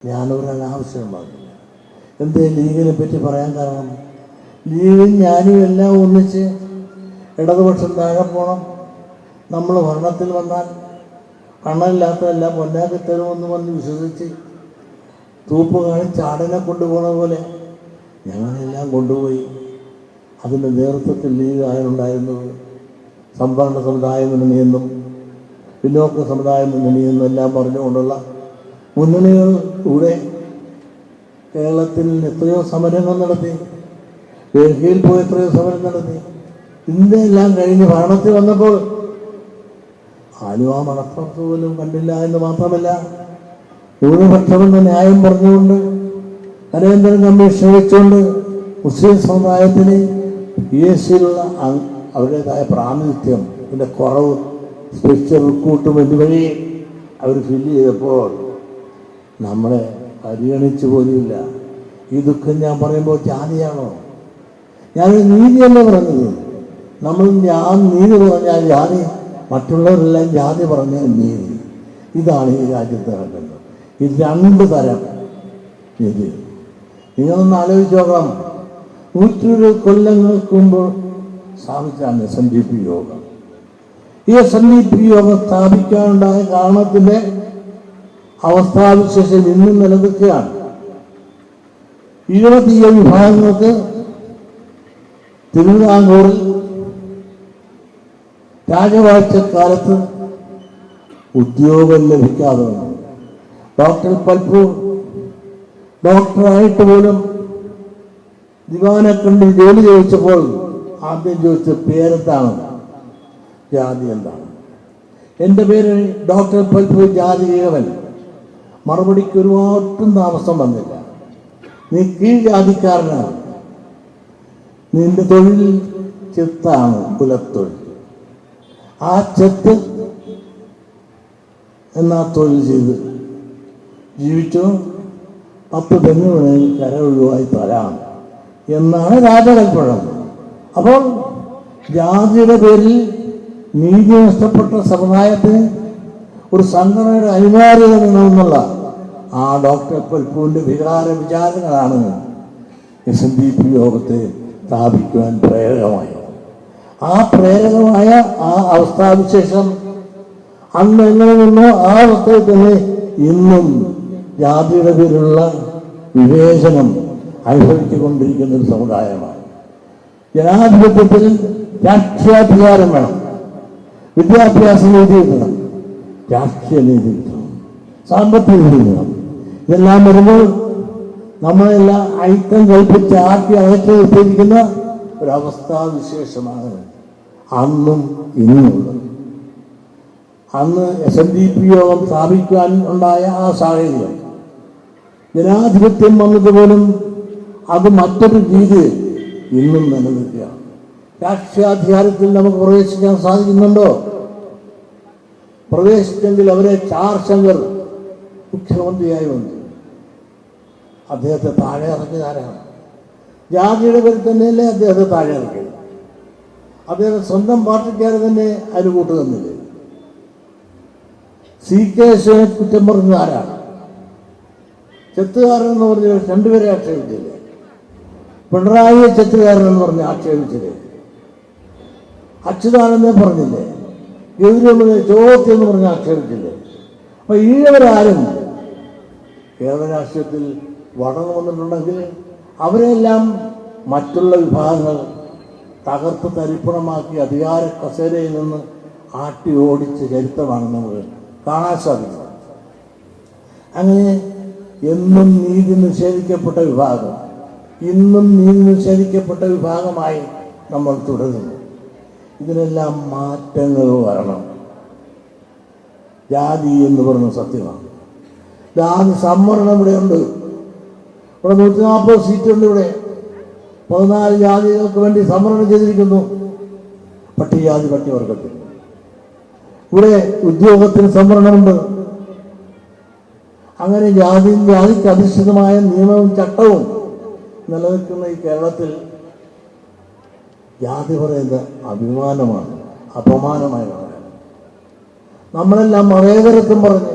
ഞാനൊരു അനാവശ്യം പറഞ്ഞില്ല. എന്തേ ലീഗിനെ പറ്റി പറയാൻ കാരണം, ലീഗും ഞാനും എല്ലാം ഒന്നിച്ച് ഇടതുപക്ഷം താഴെ പോകണം, നമ്മൾ ഭരണത്തിൽ വന്നാൽ കണ്ണമില്ലാത്തതെല്ലാം പൊന്നാക്കി തരുമെന്ന് വന്ന് വിശ്വസിച്ച് തൂപ്പ് കാണിച്ച് ആടിനെ കൊണ്ടുപോകുന്ന പോലെ ഞങ്ങളെല്ലാം കൊണ്ടുപോയി. അതിൻ്റെ നേതൃത്വത്തിൽ ലീഗ് ആയുണ്ടായിരുന്നത് സംവരണ സമുദായ മുന്നണിയെന്നും പിന്നോക്ക സമുദായ മുന്നണിയെന്നും എല്ലാം പറഞ്ഞുകൊണ്ടുള്ള മുന്നണികളിലൂടെ കേരളത്തിൽ എത്രയോ സമരങ്ങൾ നടത്തി, ഡൽഹിയിൽ പോയി എത്രയോ സമരം നടത്തി. ഇന്നെല്ലാം കഴിഞ്ഞ് ഭരണത്തിൽ വന്നപ്പോൾ ആലുവ മണപ്പുറത്ത് പോലും കണ്ടില്ല എന്ന് മാത്രമല്ല, ന്യൂനപക്ഷമെന്ന ന്യായം പറഞ്ഞുകൊണ്ട് നരേന്ദ്രൻ കമ്മീഷൻ വെച്ചുകൊണ്ട് മുസ്ലിം സമുദായത്തിന് PSCയിലുള്ള അവരുടേതായ പ്രാതിനിധ്യം, ഇതിൻ്റെ കുറവ്, സ്പെഷ്യൽ റിക്രൂട്ട്മെൻറ്റ് വഴി അവർ ഫില്ല് ചെയ്തപ്പോൾ നമ്മളെ പരിഗണിച്ചു പോലുമില്ല. ഈ ദുഃഖം ഞാൻ പറയുമ്പോൾ ജാതിയാണോ? ഞാനൊരു നീതിയല്ല പറഞ്ഞത്. ഞാൻ നീതി പറഞ്ഞാൽ ജാതി, മറ്റുള്ളവരെല്ലാം ജാതി പറഞ്ഞാൽ നീതി. ഇതാണ് ഈ രാജ്യത്ത് നടക്കുന്നത്. ഇത് രണ്ട് തരം നീതി. നിങ്ങളൊന്ന് ആലോചിച്ച് നോക്കണം. 120 കൊല്ലങ്ങൾക്ക് മുമ്പ് സ്ഥാപിച്ചാണ് SNDP യോഗം. ഈ SNDP യോഗം സ്ഥാപിക്കാനുണ്ടായ കാരണത്തിൻ്റെ അവസ്ഥാവിശേഷം ഇന്നും നിലനിൽക്കുകയാണ്. 27 വിഭാഗങ്ങൾക്ക് തിരുവിതാംകൂറിൽ രാജവാഴ്ചക്കാലത്ത് ഉദ്യോഗം ലഭിക്കാതെ വന്നു. ഡോക്ടർ പൽപൂർ ഡോക്ടറായിട്ട് പോലും ദിവാനെ കണ്ട് ജോലി ചോദിച്ചപ്പോൾ ആദ്യം ചോദിച്ച പേരെന്താണ്, ജാതി എന്താണ്? എൻ്റെ പേര് ഡോക്ടർ പൽപൂർ, ജാതി ഏവൻ. മറുപടിക്ക് ഒരുപാട്ടും താമസം വന്നില്ല. നീ കീഴ് ജാതിക്കാരനാണ്, നിന്റെ തൊഴിൽ ചെത്താണ്, കുലത്തൊഴിൽ. ആ ചെത്ത് എന്നാ തൊഴിൽ ചെയ്ത് ജീവിച്ചു 10 തെങ്ങ് വേണമെങ്കിൽ കര ഒഴിവായി തരാം എന്നാണ് രാജകൽപ്പന. അപ്പോൾ ജാതിയുടെ പേരിൽ നീതി നഷ്ടപ്പെട്ട സമുദായത്തിന് ഒരു സംഘടനയുടെ അനിവാര്യത വേണമെന്നുള്ള ആ ഡോക്ടർ പൽപൂവിൻ്റെ വികാര വിചാരങ്ങളാണ് SNDP യോഗത്തെ സ്ഥാപിക്കുവാൻ പ്രേരകമായത്. ആ പ്രേരകമായ ആ അവസ്ഥാവിശേഷം അന്ന് എങ്ങനെ നിന്നോ ആ അവസ്ഥയിൽ തന്നെ ഇന്നും ജാതിയുടെ പേരിലുള്ള വിവേചനം അനുഭവിച്ചുകൊണ്ടിരിക്കുന്ന ഒരു സമുദായമാണ്. ജനാധിപത്യത്തിൽ രാഷ്ട്രീയാധികാരം വേണം, വിദ്യാഭ്യാസ നീതി കിട്ടണം, രാഷ്ട്രീയ നീതി കിട്ടണം, സാമ്പത്തിക നീതി കിട്ടണം. ഇതെല്ലാം വരുമ്പോൾ നമ്മളെല്ലാം ഐക്യം കൽപ്പിച്ച് ആക്കി അകറ്റി നിർത്തിയിരിക്കുന്ന ഒരവസ്ഥാവിശേഷമാണ് അന്നും ഇന്നുമുള്ളത്. അന്ന് SNDP യോഗം സ്ഥാപിക്കാൻ ഉണ്ടായ ആ സാഹചര്യം, ജനാധിപത്യം വന്നതുപോലും അത് മറ്റൊരു രീതി ഇന്നും നിലനിൽക്കുകയാണ്. രാഷ്ട്രീയാധികാരത്തിൽ നമുക്ക് പ്രവേശിക്കാൻ സാധിക്കുന്നുണ്ടോ? പ്രവേശിച്ചെങ്കിൽ അവരെ ചാർശങ്കർ മുഖ്യമന്ത്രിയായി വന്നു. അദ്ദേഹത്തെ താഴെ ഇറക്കിയതാരാണ്? ജാതിയുടെ പേരിൽ തന്നെയല്ലേ അദ്ദേഹത്തെ താഴെ ഇറക്കിയത്? അദ്ദേഹം സ്വന്തം പാർട്ടിക്കാരെ തന്നെ അതിന് കൂട്ടുതന്നില്ലേ? CK ശിവനെ കുറ്റം പറഞ്ഞത് ആരാണ്? ചെത്തുകാരൻ എന്ന് പറഞ്ഞ് 2 പേരെ ആക്ഷേപിച്ചില്ലേ? പിണറായിയെ ചെത്തുകാരൻ എന്ന് പറഞ്ഞ് ആക്ഷേപിച്ചില്ലേ? അച്യുതാനന്ദനെ പറഞ്ഞില്ലേ? ഗൗരിയമ്മനെ ചോദ്യം എന്ന് പറഞ്ഞ് ആക്ഷേപിച്ചില്ലേ? അപ്പൊ ഈഴവരാരും കേരള രാഷ്ട്രീയത്തിൽ വളർന്നു വന്നിട്ടുണ്ടെങ്കിൽ അവരെല്ലാം മറ്റുള്ള വിഭാഗങ്ങൾ തകർത്ത് തരിപ്പണമാക്കി അധികാര കസേരയിൽ നിന്ന് ആട്ടി ഓടിച്ച് ചരിത്രമാണ് നമുക്ക് കാണാൻ സാധിക്കുന്നത്. അങ്ങനെ എന്നും നീതി നിഷേധിക്കപ്പെട്ട വിഭാഗം ഇന്നും നീതി നിഷേധിക്കപ്പെട്ട വിഭാഗമായി നമ്മൾ തുടരുന്നു. ഇതിനെല്ലാം മാറ്റങ്ങൾ വരണം. ജാതി എന്ന് പറഞ്ഞ സത്യമാണ്. ജാതി സംവരണം ഇവിടെയുണ്ട്. ഇവിടെ 140 സീറ്റുണ്ട്. ഇവിടെ 14 ജാതികൾക്ക് വേണ്ടി സംവരണം ചെയ്തിരിക്കുന്നു. പട്ടികജാതി പട്ടികവർഗത്തിൽ ഇവിടെ ഉദ്യോഗത്തിന് സംവരണമുണ്ട്. അങ്ങനെ ജാതിക്ക് അധിഷ്ഠിതമായ നിയമവും ചട്ടവും നിലനിൽക്കുന്ന ഈ കേരളത്തിൽ ജാതി പറയുന്നത് അഭിമാനമാണ്, അപമാനമായി പറയാം. നമ്മളെല്ലാം മതേതരത്വം പറഞ്ഞ്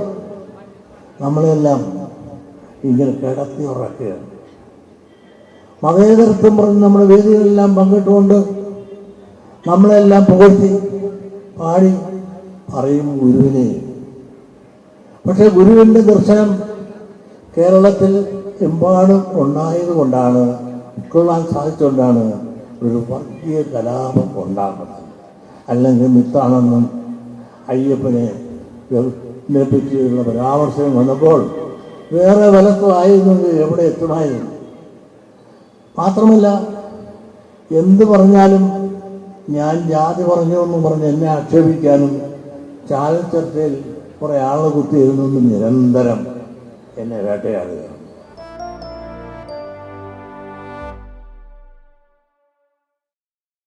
നമ്മളെല്ലാം ഇങ്ങനെ കിടത്തി ഉറക്കുകയാണ്. മതേതരത്വം പറഞ്ഞ് നമ്മുടെ വേദികളെല്ലാം പങ്കിട്ടുകൊണ്ട് നമ്മളെല്ലാം പുകഴ്ത്തി പാടി പറയും ഗുരുവിനെ. പക്ഷെ ഗുരുവിൻ്റെ ദർശനം കേരളത്തിൽ എമ്പാടും ഉണ്ടായതുകൊണ്ടാണ്, ഉൾക്കൊള്ളാൻ സാധിച്ചുകൊണ്ടാണ് ഒരു വർഗീയ കലാപം ഉണ്ടാകുന്നത്. അല്ലെങ്കിൽ മിത്താണെന്നും അയ്യപ്പനെ പറ്റിയുള്ള പരാമർശം വന്നപ്പോൾ വേറെ വലത്തും ആയിരുന്നെങ്കിൽ എവിടെ എത്തുമായിരുന്നു. മാത്രമല്ല, എന്ത് പറഞ്ഞാലും ഞാൻ ജാതി പറഞ്ഞു എന്നും പറഞ്ഞ് എന്നെ ആക്ഷേപിക്കാനും ചാനൽ ചർച്ചയിൽ കുറേ ആളുകൾ കുത്തിയിരുന്നെന്നും നിരന്തരം എന്നെ വേട്ടയാടുക.